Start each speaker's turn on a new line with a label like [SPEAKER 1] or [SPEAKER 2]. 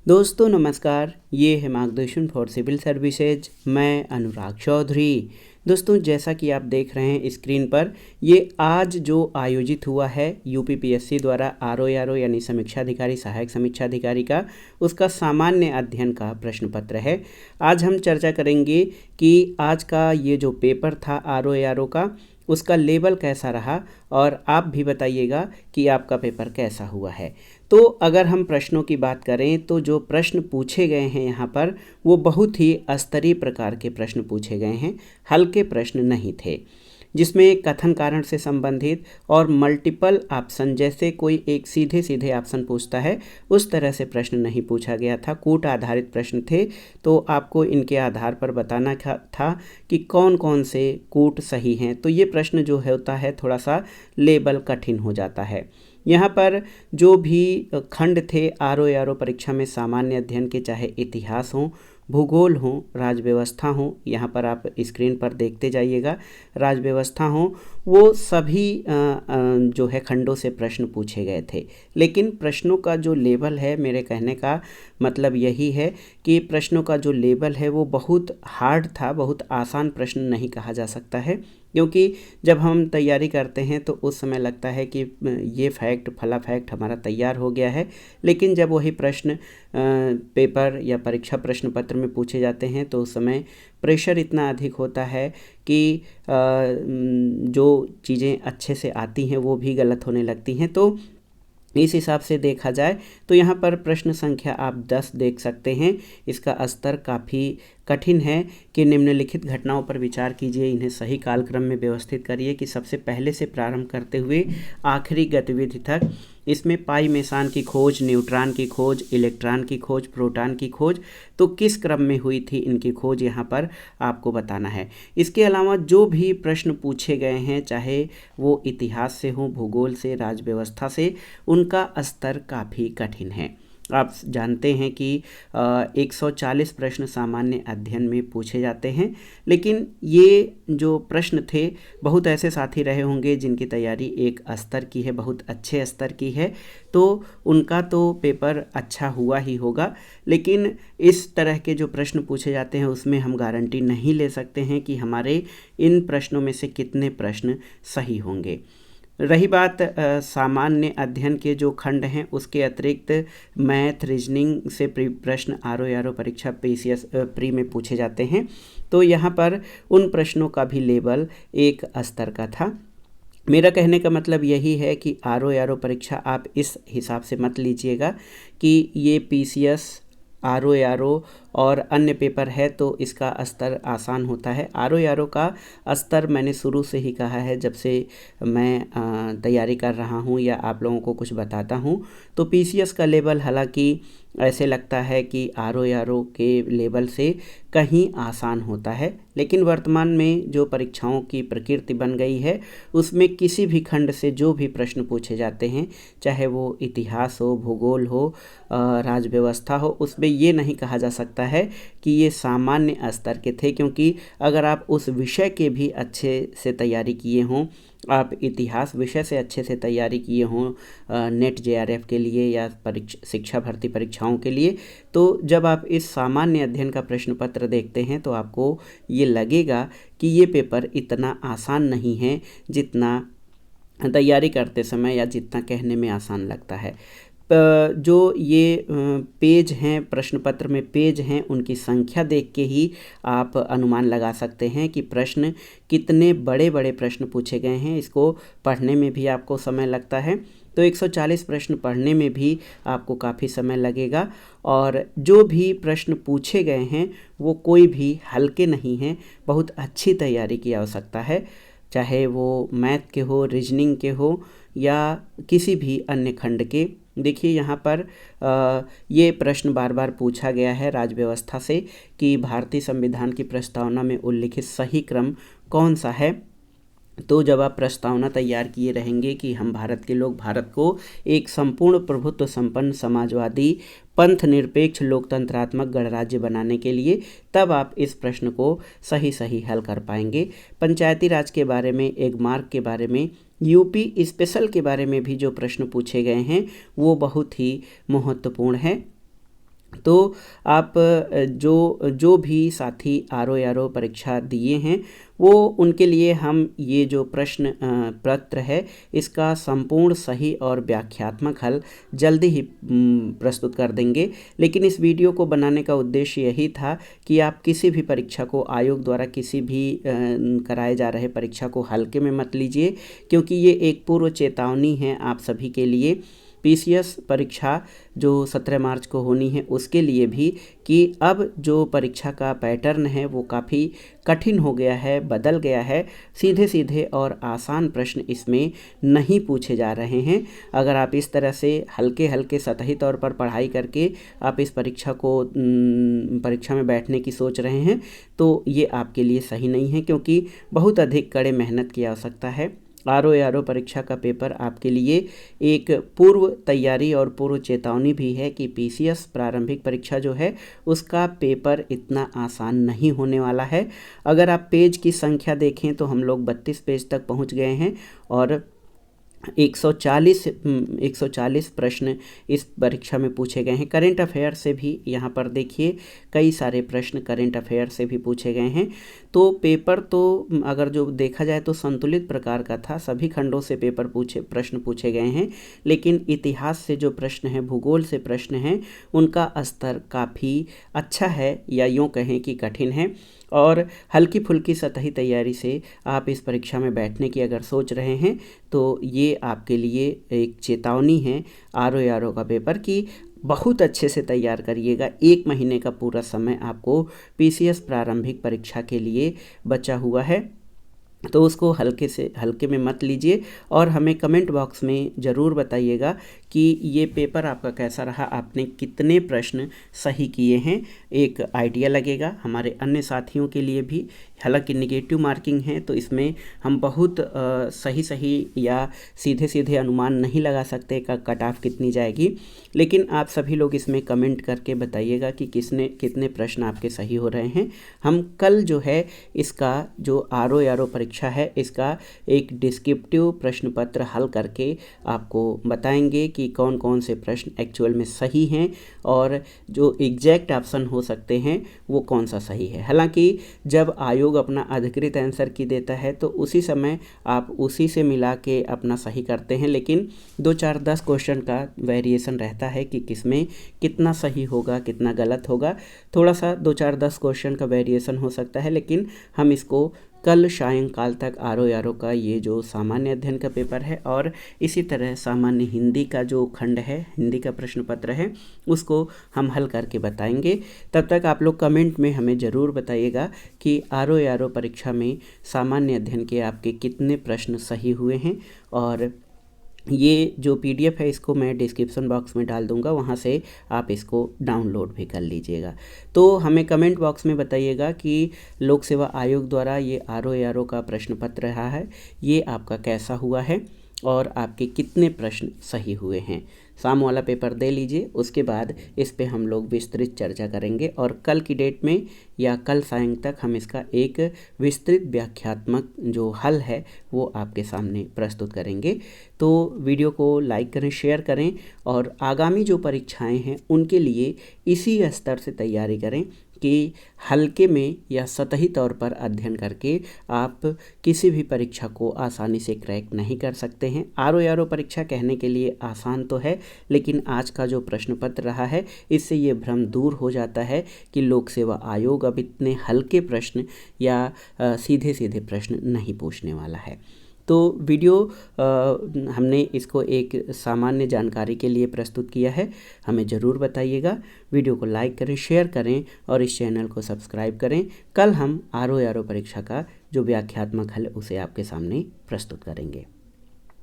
[SPEAKER 1] दोस्तों नमस्कार, ये है मार्गदर्शन फॉर सिविल सर्विसेज। मैं अनुराग चौधरी। दोस्तों जैसा कि आप देख रहे हैं स्क्रीन पर, ये आज जो आयोजित हुआ है यूपीपीएससी द्वारा आरओ यानी समीक्षा अधिकारी सहायक समीक्षा अधिकारी का, उसका सामान्य अध्ययन का प्रश्न पत्र है। आज हम चर्चा करेंगे कि आज का ये जो पेपर था आरओ का, उसका लेवल कैसा रहा और आप भी बताइएगा कि आपका पेपर कैसा हुआ है। तो अगर हम प्रश्नों की बात करें तो जो प्रश्न पूछे गए हैं यहाँ पर, वो बहुत ही स्तरीय प्रकार के प्रश्न पूछे गए हैं, हल्के प्रश्न नहीं थे, जिसमें कथन कारण से संबंधित और मल्टीपल ऑप्शन, जैसे कोई एक सीधे सीधे ऑप्शन पूछता है उस तरह से प्रश्न नहीं पूछा गया था। कूट आधारित प्रश्न थे, तो आपको इनके आधार पर बताना था कि कौन कौन से कूट सही हैं। तो ये प्रश्न जो होता है थोड़ा सा लेबल कठिन हो जाता है। यहाँ पर जो भी खंड थे आरओ परीक्षा में सामान्य अध्ययन के, चाहे इतिहास हो, भूगोल हो, राज व्यवस्था हो, यहाँ पर आप स्क्रीन पर देखते जाइएगा, राज व्यवस्था हो, वो सभी जो है खंडों से प्रश्न पूछे गए थे। लेकिन प्रश्नों का जो लेवल है, मेरे कहने का मतलब यही है कि प्रश्नों का जो लेवल है वो बहुत हार्ड था, बहुत आसान प्रश्न नहीं कहा जा सकता है। क्योंकि जब हम तैयारी करते हैं तो उस समय लगता है कि ये फैक्ट फला फैक्ट हमारा तैयार हो गया है, लेकिन जब वही प्रश्न पेपर या परीक्षा प्रश्न पत्र में पूछे जाते हैं तो उस समय प्रेशर इतना अधिक होता है कि जो चीज़ें अच्छे से आती हैं वो भी गलत होने लगती हैं। तो इस हिसाब से देखा जाए तो यहाँ पर प्रश्न संख्या आप 10 देख सकते हैं। इसका स्तर काफ़ी कठिन है कि निम्नलिखित घटनाओं पर विचार कीजिए, इन्हें सही कालक्रम में व्यवस्थित करिए कि सबसे पहले से प्रारंभ करते हुए आखिरी गतिविधि तक। इसमें पाई मेसान की खोज, न्यूट्रॉन की खोज, इलेक्ट्रॉन की खोज, प्रोटॉन की खोज, तो किस क्रम में हुई थी इनकी खोज यहाँ पर आपको बताना है। इसके अलावा जो भी प्रश्न पूछे गए हैं, चाहे वो इतिहास से हो, भूगोल से, राज व्यवस्था से, उनका स्तर काफ़ी कठिन है। आप जानते हैं कि 140 प्रश्न सामान्य अध्ययन में पूछे जाते हैं, लेकिन ये जो प्रश्न थे, बहुत ऐसे साथी रहे होंगे जिनकी तैयारी एक स्तर की है, बहुत अच्छे स्तर की है, तो उनका तो पेपर अच्छा हुआ ही होगा। लेकिन इस तरह के जो प्रश्न पूछे जाते हैं उसमें हम गारंटी नहीं ले सकते हैं कि हमारे इन प्रश्नों में से कितने प्रश्न सही होंगे। रही बात सामान्य अध्ययन के जो खंड हैं, उसके अतिरिक्त मैथ, रीजनिंग से प्रश्न आरओ परीक्षा पीसीएस प्री में पूछे जाते हैं। तो यहाँ पर उन प्रश्नों का भी लेवल एक स्तर का था। मेरा कहने का मतलब यही है कि आरओ परीक्षा आप इस हिसाब से मत लीजिएगा कि ये पीसीएस, आरओ और अन्य पेपर है तो इसका स्तर आसान होता है। आरओ का स्तर मैंने शुरू से ही कहा है, जब से मैं तैयारी कर रहा हूँ या आप लोगों को कुछ बताता हूँ, तो पीसीएस का लेवल हालांकि ऐसे लगता है कि आरओ के लेवल से कहीं आसान होता है, लेकिन वर्तमान में जो परीक्षाओं की प्रकृति बन गई है उसमें किसी भी खंड से जो भी प्रश्न पूछे जाते हैं, चाहे वो इतिहास हो, भूगोल हो, राज व्यवस्था हो, उसमें ये नहीं कहा जा सकता है कि ये सामान्य स्तर के थे। क्योंकि अगर आप उस विषय के भी अच्छे से तैयारी किए हों, आप इतिहास विषय से अच्छे से तैयारी किए हों नेट जेआरएफ के लिए या शिक्षा भर्ती परीक्षाओं के लिए, तो जब आप इस सामान्य अध्ययन का प्रश्न पत्र देखते हैं तो आपको ये लगेगा कि ये पेपर इतना आसान नहीं है जितना तैयारी करते समय या जितना कहने में आसान लगता है। जो ये पेज हैं, प्रश्न पत्र में पेज हैं, उनकी संख्या देख के ही आप अनुमान लगा सकते हैं कि प्रश्न कितने बड़े बड़े प्रश्न पूछे गए हैं। इसको पढ़ने में भी आपको समय लगता है, तो 140 प्रश्न पढ़ने में भी आपको काफ़ी समय लगेगा। और जो भी प्रश्न पूछे गए हैं वो कोई भी हल्के नहीं हैं, बहुत अच्छी तैयारी की आवश्यकता है, चाहे वो मैथ के हो, रीजनिंग के हो या किसी भी अन्य खंड के। देखिए यहाँ पर ये प्रश्न बार बार पूछा गया है राज व्यवस्था से कि भारतीय संविधान की प्रस्तावना में उल्लिखित सही क्रम कौन सा है। तो जब आप प्रस्तावना तैयार किए रहेंगे कि हम भारत के लोग भारत को एक संपूर्ण प्रभुत्व संपन्न समाजवादी पंथ निरपेक्ष लोकतंत्रात्मक गणराज्य बनाने के लिए, तब आप इस प्रश्न को सही सही हल कर पाएंगे। पंचायती राज के बारे में, एगमार्क के बारे में, यूपी स्पेशल के बारे में भी जो प्रश्न पूछे गए हैं वो बहुत ही महत्वपूर्ण है। तो आप जो भी साथी आर ओ परीक्षा दिए हैं वो उनके लिए हम ये जो प्रश्न पत्र है इसका संपूर्ण सही और व्याख्यात्मक हल जल्दी ही प्रस्तुत कर देंगे। लेकिन इस वीडियो को बनाने का उद्देश्य यही था कि आप किसी भी परीक्षा को आयोग द्वारा किसी भी कराए जा रहे परीक्षा को हल्के में मत लीजिए, क्योंकि ये एक पूर्व चेतावनी है आप सभी के लिए। पीसीएस परीक्षा जो 17 मार्च को होनी है उसके लिए भी, कि अब जो परीक्षा का पैटर्न है वो काफ़ी कठिन हो गया है, बदल गया है। सीधे सीधे और आसान प्रश्न इसमें नहीं पूछे जा रहे हैं। अगर आप इस तरह से हल्के हल्के सतही तौर पर पढ़ाई करके आप इस परीक्षा में बैठने की सोच रहे हैं तो ये आपके लिए सही नहीं है, क्योंकि बहुत अधिक कड़े मेहनत की आवश्यकता है। आर ओ परीक्षा का पेपर आपके लिए एक पूर्व तैयारी और पूर्व चेतावनी भी है कि पीसीएस प्रारंभिक परीक्षा जो है उसका पेपर इतना आसान नहीं होने वाला है। अगर आप पेज की संख्या देखें तो हम लोग 32 पेज तक पहुंच गए हैं और 140 प्रश्न इस परीक्षा में पूछे गए हैं। करेंट अफेयर से भी यहाँ पर देखिए कई सारे प्रश्न करेंट अफेयर से भी पूछे गए हैं। तो पेपर तो अगर जो देखा जाए तो संतुलित प्रकार का था, सभी खंडों से प्रश्न पूछे गए हैं। लेकिन इतिहास से जो प्रश्न हैं, भूगोल से प्रश्न हैं, उनका स्तर काफ़ी अच्छा है या यूँ कहें कि कठिन है। और हल्की फुल्की सतही तैयारी से आप इस परीक्षा में बैठने की अगर सोच रहे हैं तो ये आपके लिए एक चेतावनी है आर ओ का पेपर की बहुत अच्छे से तैयार करिएगा। 1 महीने का पूरा समय आपको पीसीएस प्रारंभिक परीक्षा के लिए बचा हुआ है, तो उसको हल्के में मत लीजिए। और हमें कमेंट बॉक्स में ज़रूर बताइएगा कि ये पेपर आपका कैसा रहा, आपने कितने प्रश्न सही किए हैं। एक आइडिया लगेगा हमारे अन्य साथियों के लिए भी। हालांकि निगेटिव मार्किंग है तो इसमें हम बहुत सही या सीधे अनुमान नहीं लगा सकते का कट ऑफ कितनी जाएगी, लेकिन आप सभी लोग इसमें कमेंट करके बताइएगा कि कितने प्रश्न आपके सही हो रहे हैं। हम कल जो है इसका जो आर ओ परीक्षा है इसका एक डिस्क्रिप्टिव प्रश्न पत्र हल करके आपको बताएंगे कि कौन कौन से प्रश्न एक्चुअल में सही हैं और जो एग्जैक्ट ऑप्शन हो सकते हैं वो कौन सा सही है। हालांकि जब आयोग अपना अधिकृत आंसर की देता है तो उसी समय आप उसी से मिला के अपना सही करते हैं, लेकिन 2-4-10 क्वेश्चन का वेरिएशन रहता है कि किसमें कितना सही होगा कितना गलत होगा। थोड़ा सा 2-4-10 क्वेश्चन का वेरिएशन हो सकता है, लेकिन हम इसको कल सायंकाल तक आर ओ का ये जो सामान्य अध्ययन का पेपर है और इसी तरह सामान्य हिंदी का जो खंड है, हिंदी का प्रश्न पत्र है, उसको हम हल करके बताएंगे। तब तक आप लोग कमेंट में हमें ज़रूर बताइएगा कि आर ओ परीक्षा में सामान्य अध्ययन के आपके कितने प्रश्न सही हुए हैं। और ये जो पीडीएफ है इसको मैं डिस्क्रिप्शन बॉक्स में डाल दूंगा, वहाँ से आप इसको डाउनलोड भी कर लीजिएगा। तो हमें कमेंट बॉक्स में बताइएगा कि लोक सेवा आयोग द्वारा ये आर ओ का प्रश्न पत्र रहा है, ये आपका कैसा हुआ है और आपके कितने प्रश्न सही हुए हैं। शाम वाला पेपर दे लीजिए, उसके बाद इस पे हम लोग विस्तृत चर्चा करेंगे और कल की डेट में या कल सायं तक हम इसका एक विस्तृत व्याख्यात्मक जो हल है वो आपके सामने प्रस्तुत करेंगे। तो वीडियो को लाइक करें, शेयर करें और आगामी जो परीक्षाएं हैं उनके लिए इसी स्तर से तैयारी करें कि हल्के में या सतही तौर पर अध्ययन करके आप किसी भी परीक्षा को आसानी से क्रैक नहीं कर सकते हैं। आर ओ परीक्षा कहने के लिए आसान तो है, लेकिन आज का जो प्रश्न पत्र रहा है इससे ये भ्रम दूर हो जाता है कि लोक सेवा आयोग अब इतने हल्के प्रश्न या सीधे प्रश्न नहीं पूछने वाला है। तो वीडियो हमने इसको एक सामान्य जानकारी के लिए प्रस्तुत किया है। हमें ज़रूर बताइएगा, वीडियो को लाइक करें, शेयर करें और इस चैनल को सब्सक्राइब करें। कल हम आर ओ परीक्षा का जो व्याख्यात्मक हल उसे आपके सामने प्रस्तुत करेंगे।